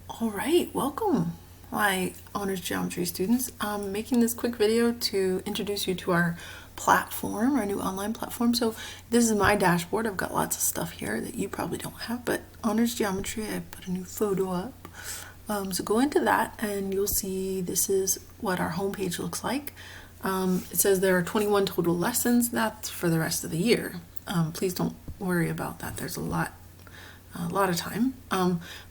All right, welcome, my honors geometry students. I'm making this quick video to introduce you to our platform, our new online platform. So this is my dashboard. I've got lots of stuff here that you probably don't have, but honors geometry, I put a new photo up. So go into that and you'll see this is what our homepage looks like. It says there are 21 total lessons. That's for the rest of the year. Please don't worry about that. There's a lot of time.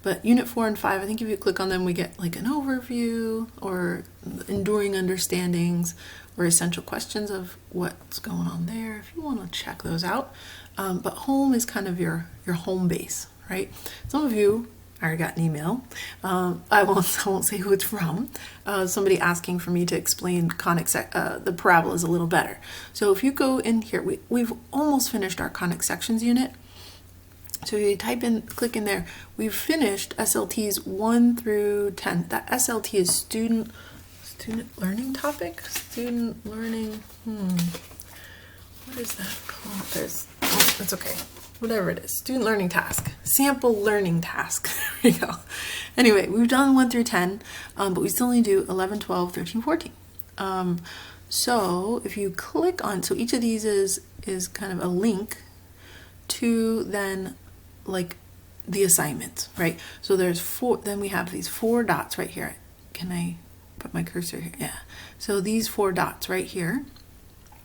But Unit 4 and 5, I think if you click on them, we get like an overview or enduring understandings or essential questions of what's going on there, if you want to check those out. But home is kind of your home base, right? Some of you, I already got an email. I won't say who it's from. Somebody asking for me to explain the parabolas a little better. So if you go in here, we've almost finished our conic sections unit. So you click in there, we've finished SLTs 1 through 10. That SLT is student learning topic? Student learning, what is that called? That's okay. Whatever it is, student learning task, sample learning task. There you go. Anyway, we've done 1 through 10, but we still need to do 11, 12, 13, 14. So if you click on, so each of these is kind of a link to then like the assignments, right? So there's 4, then we have these 4 dots right here. Can I put my cursor here? Yeah. So these 4 dots right here,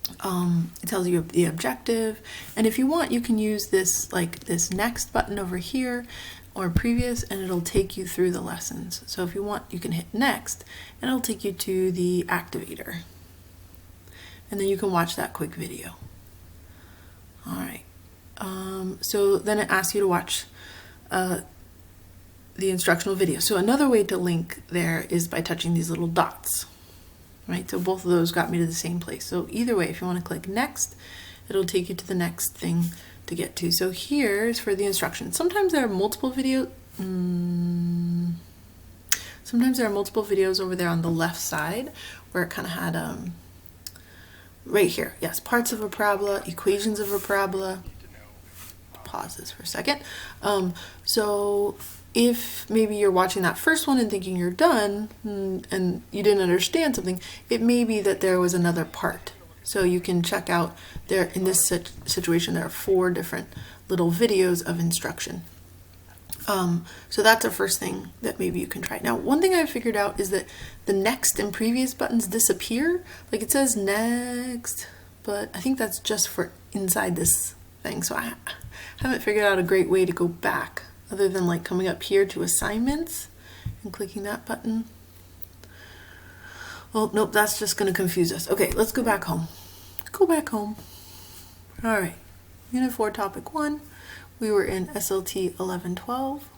it tells you the objective. And if you want, you can use this, like this next button over here or previous, and it'll take you through the lessons. So if you want, you can hit next and it'll take you to the activator. And then you can watch that quick video. All right. So then it asks you to watch the instructional video. So another way to link there is by touching these little dots, right? So both of those got me to the same place. So either way, if you want to click next, it'll take you to the next thing to get to. So here's for the instructions. Sometimes there are multiple videos. Sometimes there are multiple videos over there on the left side where it kind of had right here. Yes, parts of a parabola, equations of a parabola. Pause this for a second. So if maybe you're watching that first one and thinking you're done and you didn't understand something, it may be that there was another part. So you can check out there. In this situation, there are 4 different little videos of instruction. So that's the first thing that maybe you can try. Now, one thing I figured out is that the next and previous buttons disappear. Like it says next, but I think that's just for inside this thing. So I haven't figured out a great way to go back other than like coming up here to assignments and clicking that button. Well, nope, that's just going to confuse us. Okay, let's go back home. Go back home. All right, Unit 4, Topic 1. We were in SLT 11, 12.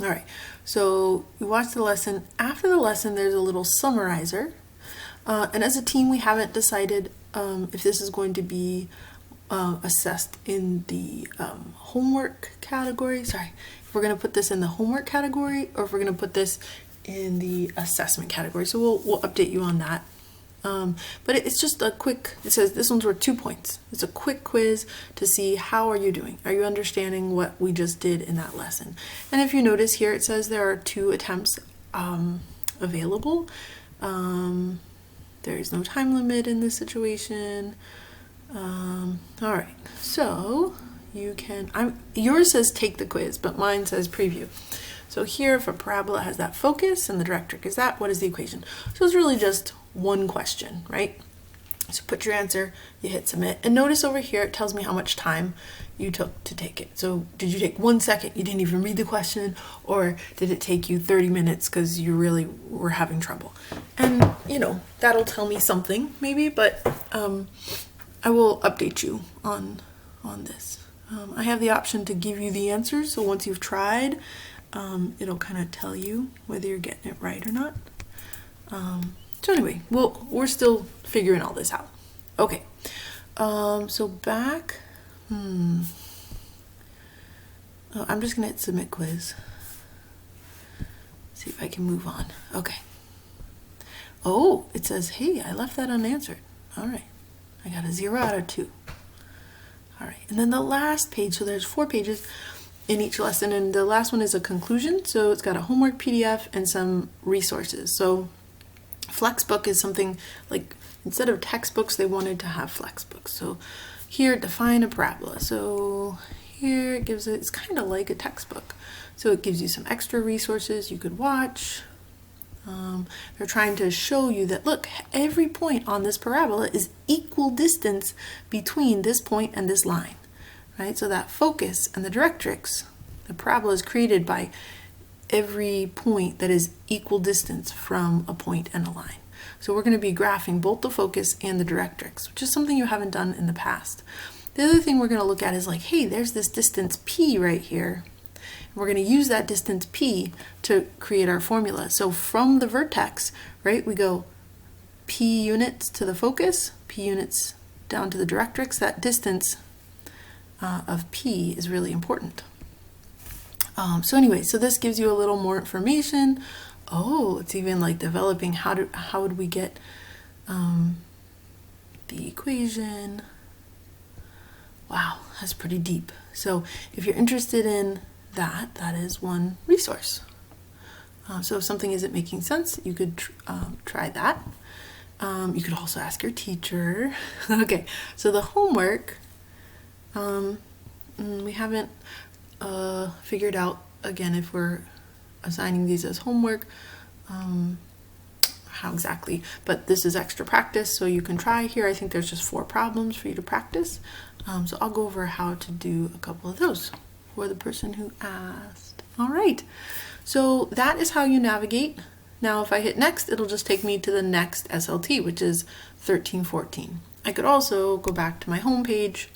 All right, so you watch the lesson. After the lesson, there's a little summarizer. And as a team, we haven't decided if this is going to be assessed in the homework category. Sorry, if we're going to put this in the homework category or if we're going to put this in the assessment category. So we'll update you on that. But it's just a quick, it says this one's worth 2 points. It's a quick quiz to see how are you doing? Are you understanding what we just did in that lesson? And if you notice here, it says there are 2 attempts available. There is no time limit in this situation. All right, so you can, yours says take the quiz, but mine says preview. So here, if a parabola has that focus and the directric is that, what is the equation? So it's really just one question, right? So put your answer, you hit submit, and notice over here it tells me how much time you took to take it. So did you take 1 second, you didn't even read the question, or did it take you 30 minutes because you really were having trouble? And you know, that'll tell me something maybe, but I will update you on this. I have the option to give you the answers, so once you've tried, it'll kind of tell you whether you're getting it right or not. So anyway, we're still figuring all this out. Okay, so back, I'm just gonna hit submit quiz. See if I can move on. Okay. Oh, it says, hey, I left that unanswered. All right. I got a 0 out of 2. All right, and then the last page, so there's 4 pages. in each lesson, and the last one is a conclusion. So it's got a homework PDF and some resources. So Flexbook is something like, instead of textbooks, they wanted to have Flexbooks. So here, define a parabola. So here it gives it's kind of like a textbook. So it gives you some extra resources you could watch. They're trying to show you that, look, every point on this parabola is equal distance between this point and this line, right? So that focus and the directrix, the parabola is created by every point that is equal distance from a point and a line. So we're going to be graphing both the focus and the directrix, which is something you haven't done in the past. The other thing we're going to look at is like, hey, there's this distance P right here. We're going to use that distance P to create our formula. So from the vertex, right, we go P units to the focus, P units down to the directrix. That distance of P is really important. So anyway, so this gives you a little more information. Oh, it's even like developing how would we get the equation. Wow, that's pretty deep. So if you're interested in that is one resource. So if something isn't making sense, you could try that. You could also ask your teacher. Okay, so the homework, we haven't figured out, again, if we're assigning these as homework, how exactly, but this is extra practice, so you can try here. I think there's just 4 problems for you to practice. So I'll go over how to do a couple of those for the person who asked. All right, so that is how you navigate. Now if I hit next, it'll just take me to the next SLT, which is 1314. I could also go back to my home page,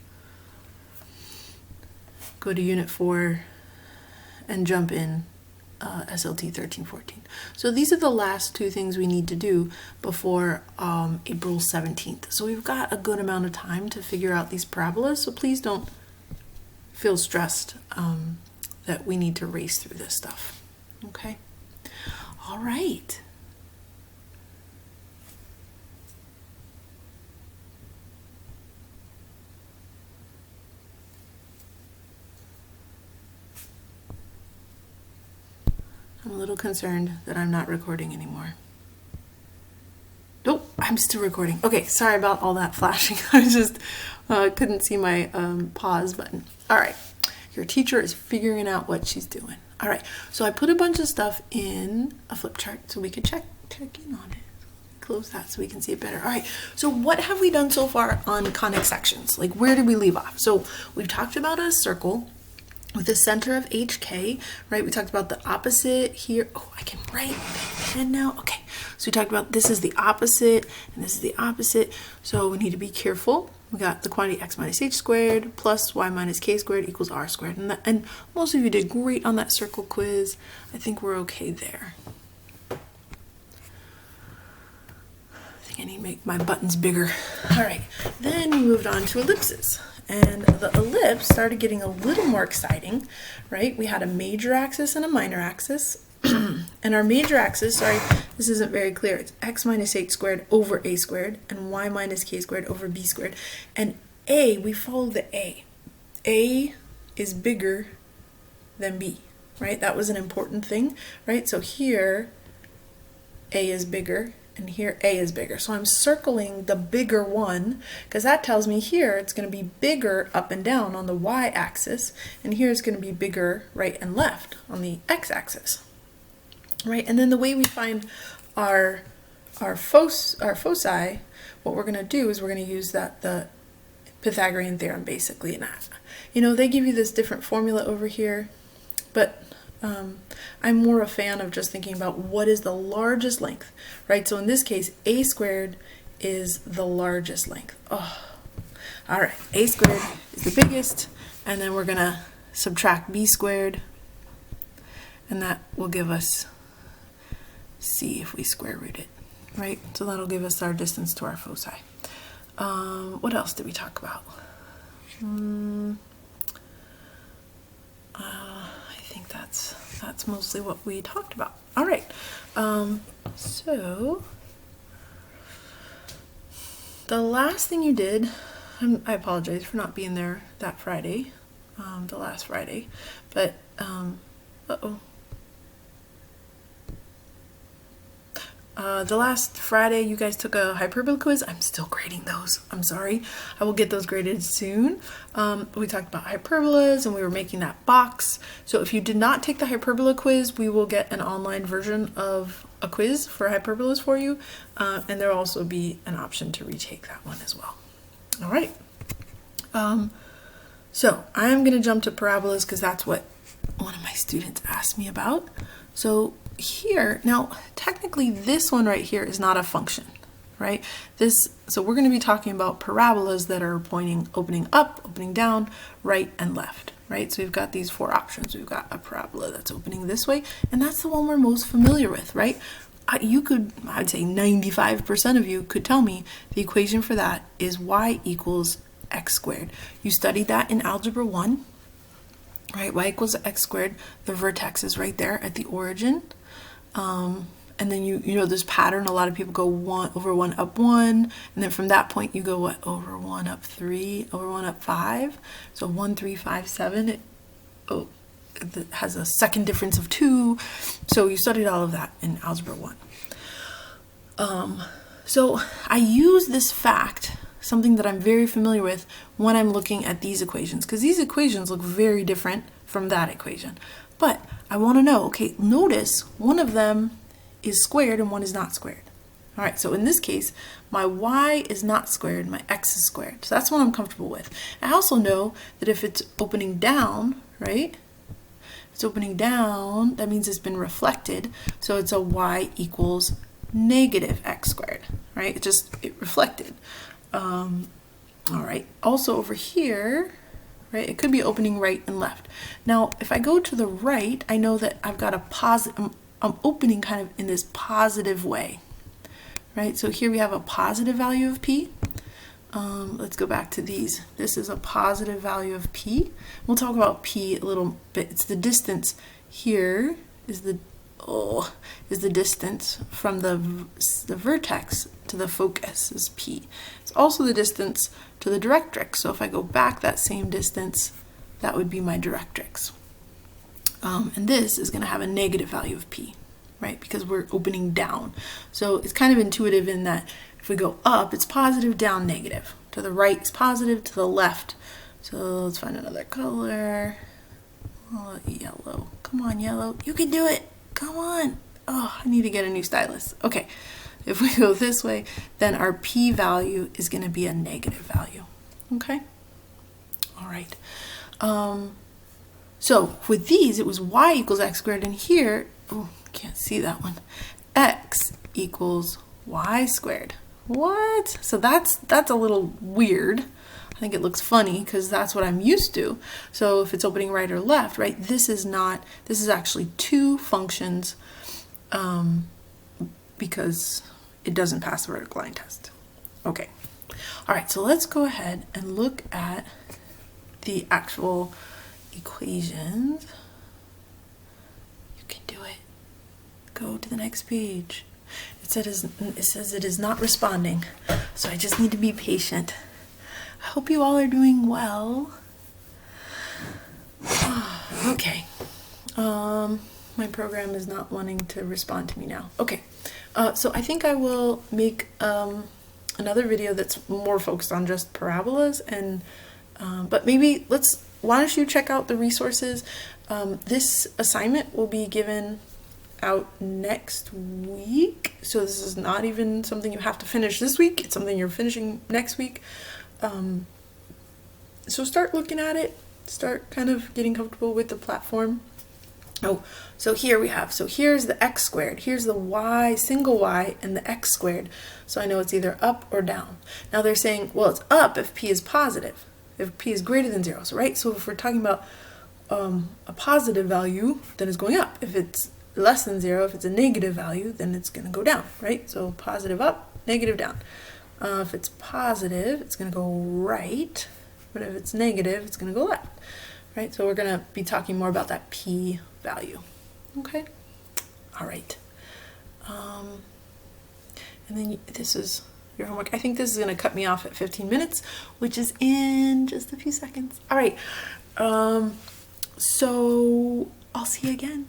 go to Unit 4, and jump in SLT 1314. So these are the last 2 things we need to do before April 17th. So we've got a good amount of time to figure out these parabolas, so please don't feel stressed that we need to race through this stuff. Okay? All right. I'm a little concerned that I'm not recording anymore. Nope, I'm still recording. Okay, sorry about all that flashing. I just couldn't see my pause button. All right, your teacher is figuring out what she's doing. All right, so I put a bunch of stuff in a flip chart so we could check in on it. Close that so we can see it better. All right, so what have we done so far on conic sections? Like, where did we leave off? So we've talked about a circle with the center of HK, right? We talked about the opposite here. Oh, I can write with a pen now. Okay, so we talked about this is the opposite and this is the opposite. So we need to be careful. We got the quantity x minus h squared plus y minus k squared equals r squared. And most of you did great on that circle quiz. I think we're okay there. I think I need to make my buttons bigger. All right, then we moved on to ellipses. And the ellipse started getting a little more exciting, right? We had a major axis and a minor axis. And our major axis, sorry, this isn't very clear. It's x minus h squared over a squared and y minus k squared over b squared. And a, we follow the a. A is bigger than b, right? That was an important thing, right? So here, a is bigger. And here A is bigger. So I'm circling the bigger one because that tells me here it's going to be bigger up and down on the y-axis, and here it's going to be bigger right and left on the x-axis, right? And then the way we find our foci, what we're going to do is we're going to use the Pythagorean theorem basically. And you know, they give you this different formula over here, but I'm more a fan of just thinking about what is the largest length, right? So in this case, a squared is the largest length. Oh, all right, a squared is the biggest, and then we're gonna subtract b squared, and that will give us c if we square root it, right? So that'll give us our distance to our foci. What else did we talk about? I think that's mostly what we talked about. All right, so the last thing you did, I apologize for not being there that Friday. the last Friday, but uh-oh. The last Friday you guys took a hyperbola quiz. I'm still grading those. I'm sorry. I will get those graded soon. We talked about hyperbolas and we were making that box. So if you did not take the hyperbola quiz, we will get an online version of a quiz for hyperbolas for you. And there will also be an option to retake that one as well. All right. So I'm going to jump to parabolas because that's what one of my students asked me about. So here, now technically this one right here is not a function, right? So we're going to be talking about parabolas that are opening up, opening down, right and left, right? So we've got these four options. We've got a parabola that's opening this way, and that's the one we're most familiar with, right? I'd say 95% of you could tell me the equation for that is y equals x squared. You studied that in Algebra 1, right? Y equals x squared. The vertex is right there at the origin. And then you know this pattern, a lot of people go 1 over 1 up 1, and then from that point you go what, over 1 up 3, over 1 up 5. So 1, 3, 5, 7, it has a second difference of 2. So you studied all of that in Algebra 1. So I use this fact, something that I'm very familiar with, when I'm looking at these equations, because these equations look very different from that equation. But I want to know, okay, notice one of them is squared and one is not squared. All right, so in this case, my y is not squared, my x is squared. So that's what I'm comfortable with. I also know that if it's opening down, right? It's opening down, that means it's been reflected. So it's a y equals negative x squared, right? It reflected. All right, also over here, right, it could be opening right and left. Now, if I go to the right, I know that I've got a positive, I'm opening kind of in this positive way, right? So here we have a positive value of p. Let's go back to these. This is a positive value of p. We'll talk about p a little bit. It's the distance here is the distance from the vertex to the focus is p. It's also the distance to the directrix. So if I go back that same distance, that would be my directrix. And this is going to have a negative value of p, right? Because we're opening down. So it's kind of intuitive in that if we go up, it's positive, down, negative. To the right is positive, to the left. So let's find another color. Oh, yellow. Come on, yellow. You can do it. Come on. Oh, I need to get a new stylus. Okay. If we go this way, then our p value is going to be a negative value. Okay? All right. So with these, it was y equals x squared, and here, oh, can't see that one, x equals y squared. What? So that's a little weird. I think it looks funny because that's what I'm used to. So if it's opening right or left, right, this is actually two functions because it doesn't pass the vertical line test. Okay. All right, so let's go ahead and look at the actual equations. You can do it. Go to the next page. It says it is not responding, so I just need to be patient. I hope you all are doing well. Okay. My program is not wanting to respond to me now. Okay. So I think I will make another video that's more focused on just parabolas, and but maybe why don't you check out the resources? This assignment will be given out next week, so this is not even something you have to finish this week. It's something you're finishing next week. So start looking at it, start kind of getting comfortable with the platform. Oh, so here we have, so here's the x squared, here's the y, single y, and the x squared. So I know it's either up or down. Now they're saying, well, it's up if p is positive, if p is greater than 0. So, right, so if we're talking about a positive value, then it's going up. If it's less than 0, if it's a negative value, then it's going to go down, right? So positive up, negative down. If it's positive, it's going to go right, but if it's negative, it's going to go left, right? So we're going to be talking more about that p value, okay? All right. And then this is your homework. I think this is going to cut me off at 15 minutes, which is in just a few seconds. All right. So I'll see you again.